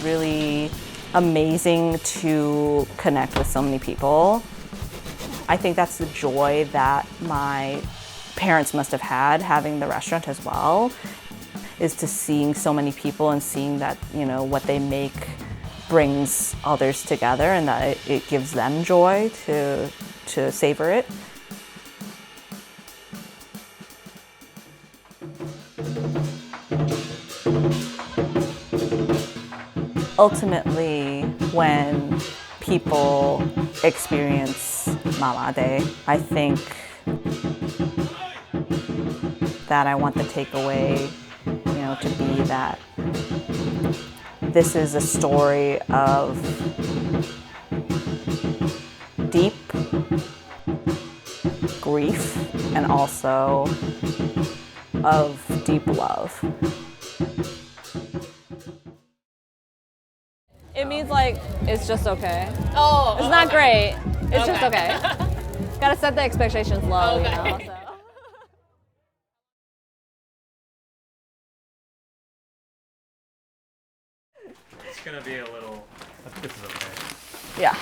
really amazing to connect with so many people. I think that's the joy that my parents must have had having the restaurant as well, is to seeing so many people and seeing that, you know, what they make brings others together and that it gives them joy to savor it. Ultimately, when people experience Maa Maa Dei, I think that I want the takeaway, you know, to be that this is a story of deep grief and also of deep love. It means like, it's just okay. Oh, it's not great. It's just okay. Gotta set the expectations low, you know. So. It's gonna be a little. I think this is okay. Yeah.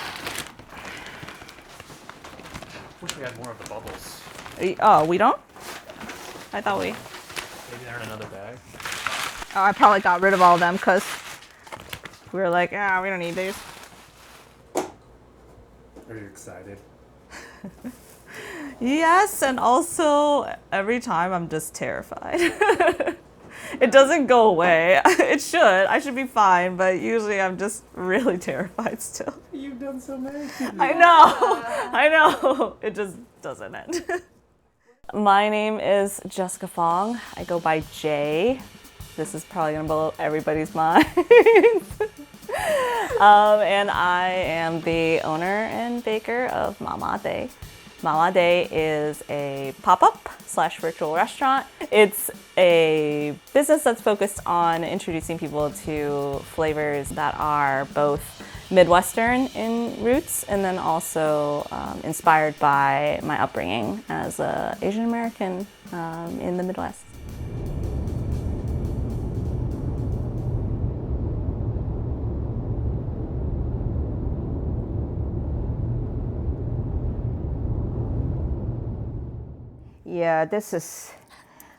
Wish we had more of the bubbles. Oh, we don't? I thought we. Maybe they're in another bag. Oh, I probably got rid of all of them because we were like, ah, we don't need these. Are you excited? Yes, and also every time I'm just terrified. It doesn't go away. It should. I should be fine, but usually I'm just really terrified still. You've done so many. I know. I know. It just doesn't end. My name is Jessica Fong. I go by Jaye. This is probably gonna blow everybody's mind. And I am the owner and baker of Maa Maa Dei. Maa Maa Dei is a pop-up / virtual restaurant. It's a business that's focused on introducing people to flavors that are both Midwestern in roots and then also inspired by my upbringing as an Asian American in the Midwest. Yeah, this is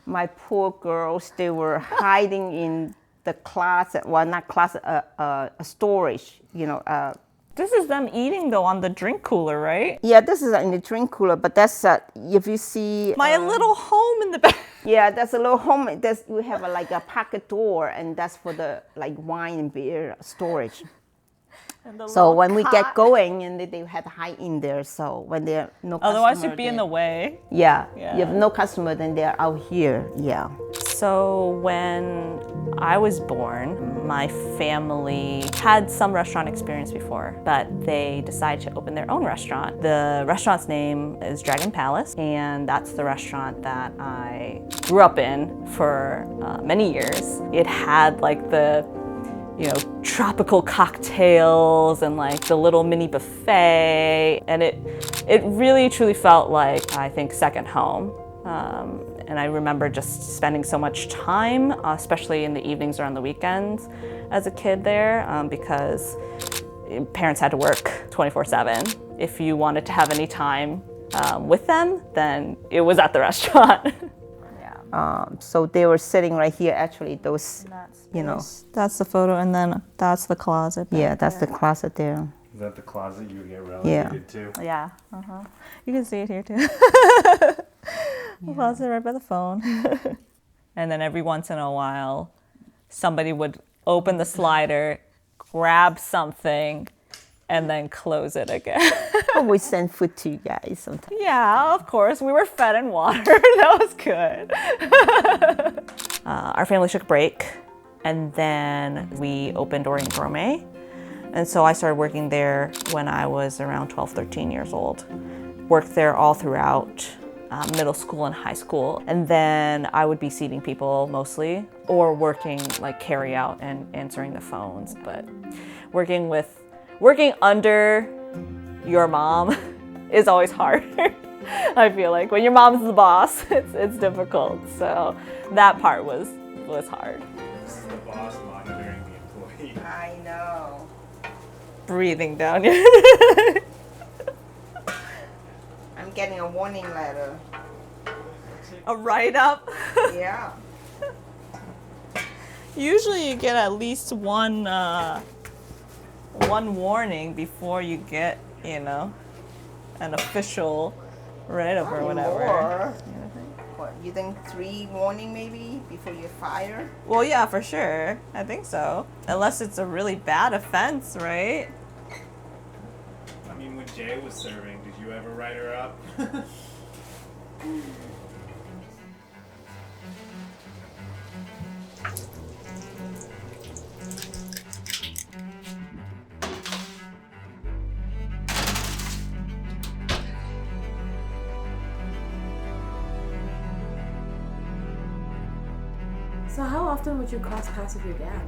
my poor girls. They were hiding in the closet. Well, not closet, storage. You know. This is them eating though on the drink cooler, right? Yeah, this is in the drink cooler. But that's if you see my little home in the back. Yeah, that's a little home. We have like a pocket door, and that's for the like wine and beer storage. So when we get going, and they had to hide in there. So when they're no customer, otherwise you'd be in the way. Yeah, you have no customer, then they're out here. Yeah. So when I was born, my family had some restaurant experience before, but they decided to open their own restaurant. The restaurant's name is Dragon Palace, and that's the restaurant that I grew up in for many years. It had like the tropical cocktails and like the little mini buffet, and it really truly felt like, I think, second home. And I remember just spending so much time, especially in the evenings or on the weekends as a kid there, because parents had to work 24/7. If you wanted to have any time with them, then it was at the restaurant. So they were sitting right here, actually, those, That's the photo, and then that's the closet. Yeah, that's the closet there. Is that the closet you get relegated to? Yeah. You can see it here too. The closet right by the phone. And then every once in a while, somebody would open the slider, grab something, and then close it again. We send food to you guys sometimes. Yeah, of course. We were fed and watered. That was good. Our family took a break, and then we opened Orient Gourmet. And so I started working there when I was around 12, 13 years old. Worked there all throughout middle school and high school. And then I would be seating people mostly, or working like carry out and answering the phones. But working under your mom is always hard. I feel like when your mom's the boss, it's difficult. So that part was hard. This is the boss monitoring the employee. I know. breathing down your. I'm getting a warning letter. A write-up. Yeah. Usually you get at least one warning before you get, an official write-up or whatever. More. What, you think 3 warning maybe before you fire? Well, yeah, for sure. I think so. Unless it's a really bad offense, right? I mean, when Jaye was serving, did you ever write her up? So how often would you cross paths with your dad?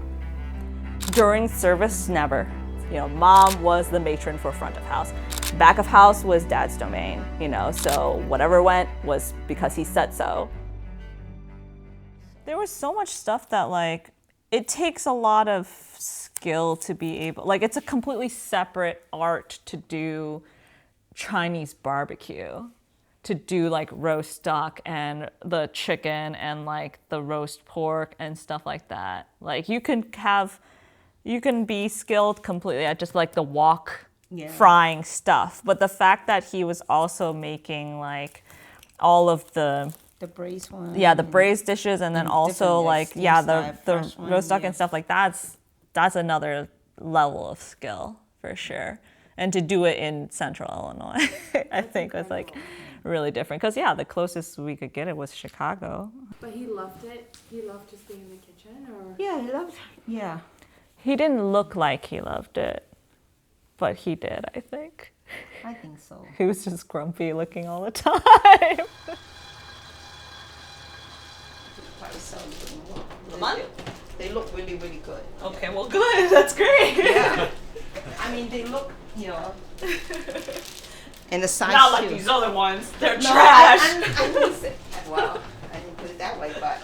During service, never. Mom was the matron for front of house. Back of house was dad's domain, so whatever went was because he said so. There was so much stuff that, it takes a lot of skill to be able, it's a completely separate art to do Chinese barbecue, to do roast duck and the chicken and the roast pork and stuff like that. You can be skilled completely at just the wok frying stuff, but the fact that he was also making all of the braised one. Yeah, the braised dishes, and then also the one, roast duck and stuff that's another level of skill for sure. And to do it in Central Illinois, I think was really different. Because the closest we could get it was Chicago. But he loved it? He loved just being in the kitchen, or? Yeah, he loved. Yeah. He didn't look like he loved it, but he did, I think. I think so. He was just grumpy looking all the time. They look really, really good. Okay, well, good. That's great. Yeah. I mean, they look, and the size Not like too. these other ones. They're No, trash. Well, I didn't put it that way, but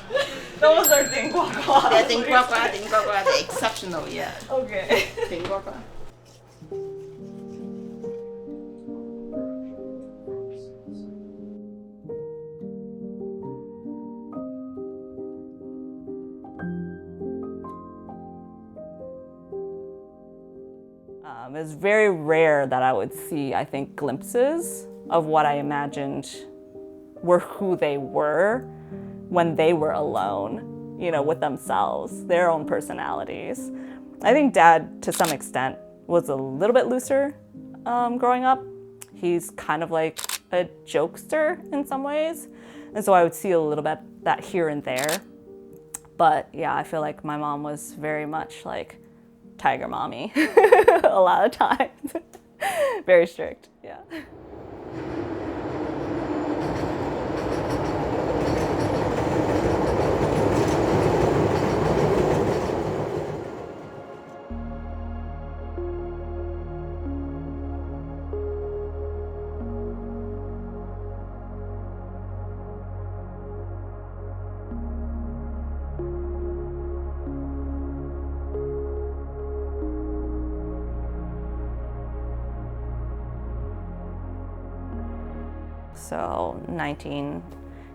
Those are ding guo guo. they're ding guo guo, they're exceptional, yeah. Okay. Ding guo guo. It's very rare that I would see, I think, glimpses of what I imagined were who they were when they were alone, with themselves, their own personalities. I think Dad, to some extent, was a little bit looser growing up. He's kind of like a jokester in some ways. And so I would see a little bit that here and there. But yeah, I feel like my mom was very much tiger mommy a lot of times. Very strict, yeah. So 18,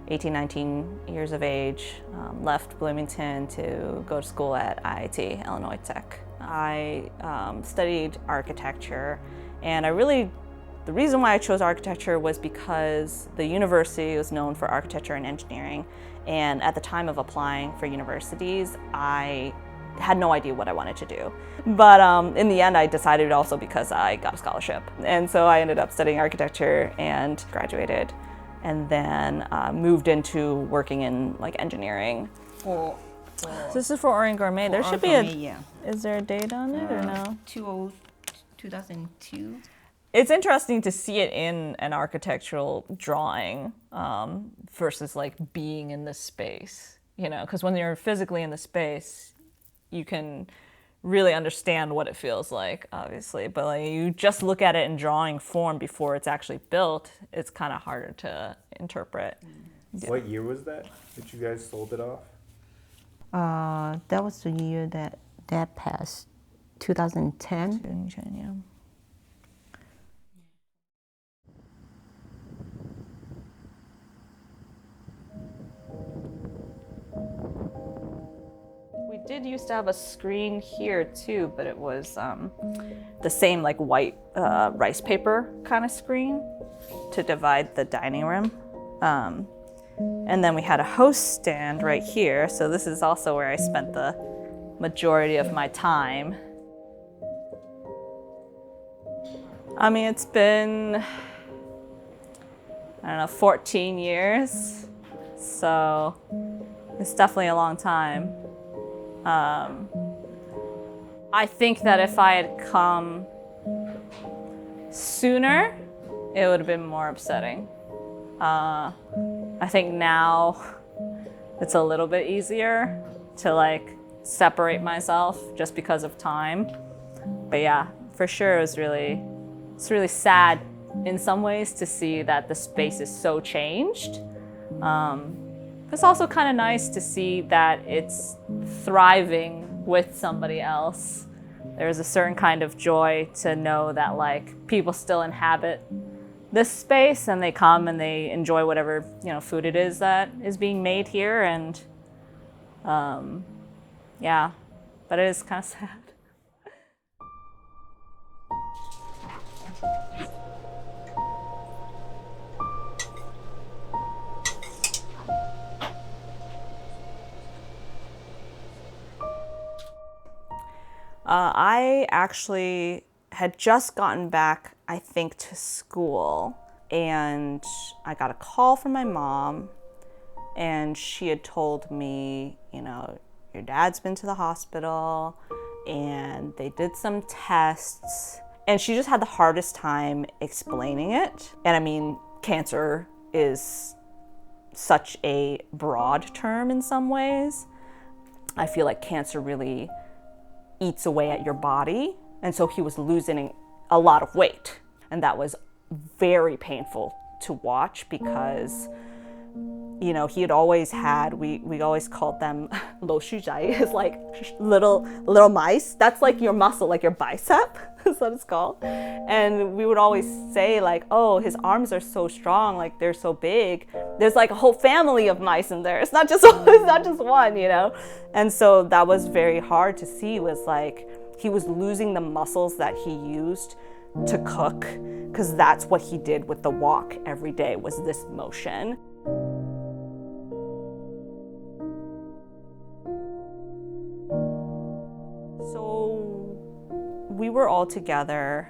19 years of age, left Bloomington to go to school at IIT, Illinois Tech. I studied architecture, and the reason why I chose architecture was because the university was known for architecture and engineering, and at the time of applying for universities, I had no idea what I wanted to do. But in the end, I decided also because I got a scholarship. And so I ended up studying architecture and graduated, and then moved into working in engineering. This is for Orient Gourmet. There should be Is there a date on it or no? 2002. It's interesting to see it in an architectural drawing versus being in the space, because when you're physically in the space, you can really understand what it feels like, obviously. But you just look at it in drawing form before it's actually built, it's kind of harder to interpret. Yeah. What year was that you guys sold it off? That was the year that Dad passed. 2010. Yeah. We did used to have a screen here too, but it was the same like white rice paper kind of screen to divide the dining room. And then we had a host stand right here, so this is also where I spent the majority of my time. I mean, it's been, I don't know, 14 years, so it's definitely a long time. I think that if I had come sooner, it would have been more upsetting. I think now it's a little bit easier to like separate myself just because of time. But yeah, for sure it's really sad in some ways to see that the space is so changed. It's also kind of nice to see that it's thriving with somebody else. There's a certain kind of joy to know that like people still inhabit this space and they come and they enjoy whatever, you know, food it is that is being made here. And yeah, but it is kind of sad. I actually had just gotten back, I think, to school, and I got a call from my mom, and she had told me, you know, your dad's been to the hospital, and they did some tests, and she just had the hardest time explaining it. And I mean, cancer is such a broad term in some ways. I feel like cancer really eats away at your body. And so he was losing a lot of weight. And that was very painful to watch because, you know, he had always had, we always called them Jaye, is like little mice. That's like your muscle, like your bicep, is what it's called. And we would always say like, oh, his arms are so strong, like they're so big. There's like a whole family of mice in there. It's not just one, you know? And so that was very hard to see, was like, he was losing the muscles that he used to cook, because that's what he did with the wok every day, was this motion. So we were all together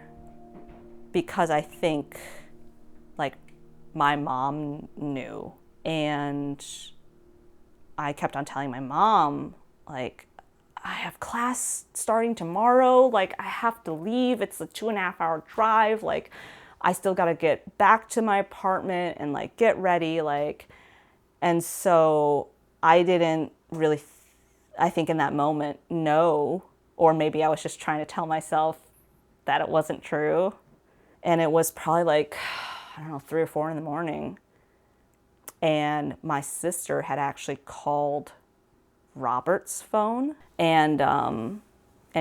because I think like my mom knew, and I kept on telling my mom, like, I have class starting tomorrow, like I have to leave, it's a 2.5-hour drive, like I still gotta get back to my apartment and like get ready, like. And so I didn't really, I think in that moment, know, or maybe I was just trying to tell myself that it wasn't true. And it was probably like, I don't know, 3 or 4 in the morning. And my sister had actually called Robert's phone, and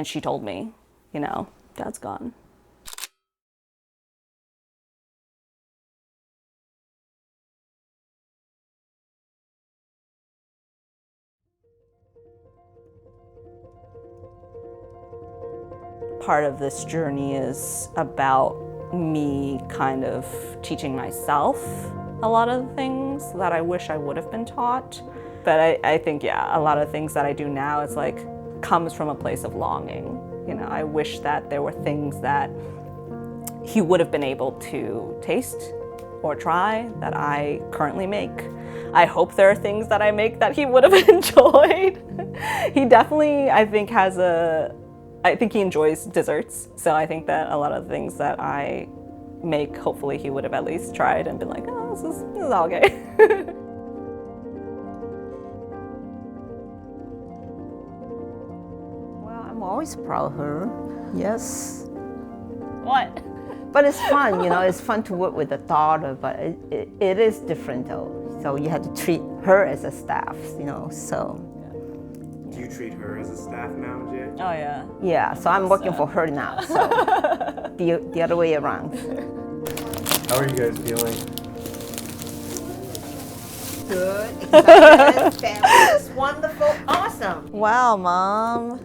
she told me, you know, Dad's gone. Part of this journey is about me kind of teaching myself a lot of the things that I wish I would have been taught. But I think, yeah, a lot of things that I do now, it's like, comes from a place of longing. You know, I wish that there were things that he would have been able to taste or try that I currently make. I hope there are things that I make that he would have enjoyed. He definitely, I think, I think he enjoys desserts. So I think that a lot of the things that I make, hopefully he would have at least tried and been like, oh, this is all okay. I'm always proud of her, yes. What? But it's fun, you know, it's fun to work with a daughter, but it is different though. So you have to treat her as a staff, you know, so. Yeah. you treat her as a staff now, Jay? Oh yeah. Yeah, so I'm working for her now. So the other way around. How are you guys feeling? Good, excited, fabulous, wonderful, awesome. Wow, Mom.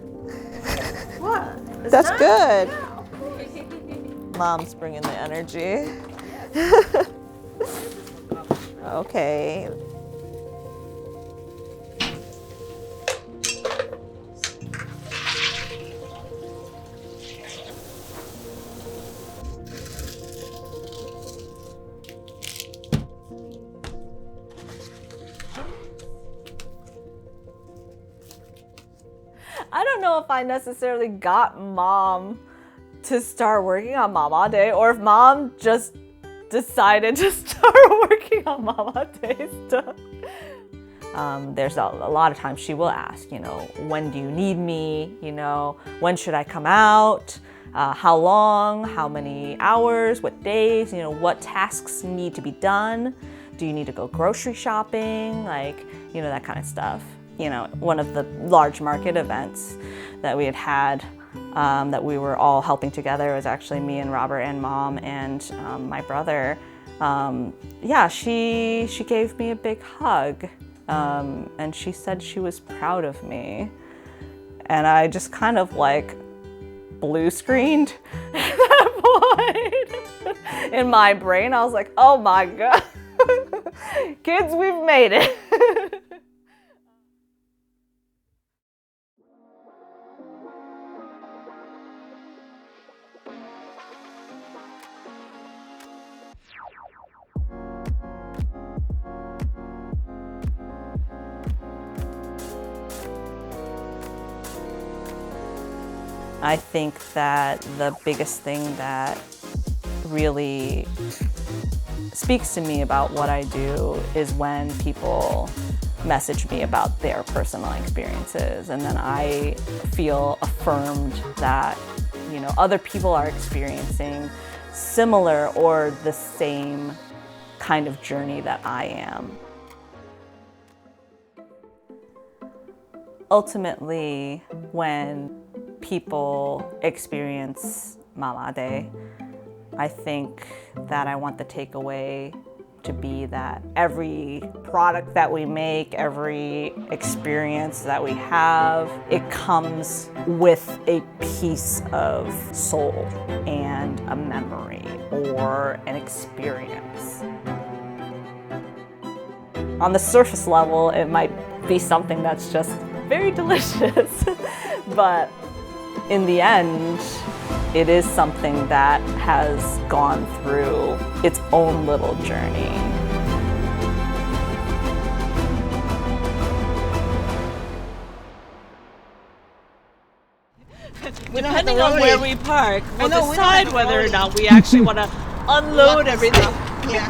What? That's good. Mom's bringing the energy. Okay. I don't know if I necessarily got Mom to start working on Maa Maa Day, or if Mom just decided to start working on Maa Maa Day stuff. There's a lot of times she will ask, you know, when do you need me? You know, when should I come out? How long? How many hours? What days? You know, what tasks need to be done? Do you need to go grocery shopping? Like, you know, that kind of stuff. You know, one of the large market events that we had that we were all helping together was actually me and Robert and Mom and my brother. Yeah, she gave me a big hug and she said she was proud of me. And I just kind of like blue screened at that point. In my brain, I was like, oh my God, kids, we've made it. I think that the biggest thing that really speaks to me about what I do is when people message me about their personal experiences, and then I feel affirmed that, you know, other people are experiencing similar or the same kind of journey that I am. Ultimately, when people experience Maa Maa Day, I think that I want the takeaway to be that every product that we make, every experience that we have, it comes with a piece of soul and a memory or an experience. On the surface level, it might be something that's just very delicious, but in the end, it is something that has gone through its own little journey. Depending on where we park, we'll decide whether or not we actually want to unload everything. Yeah.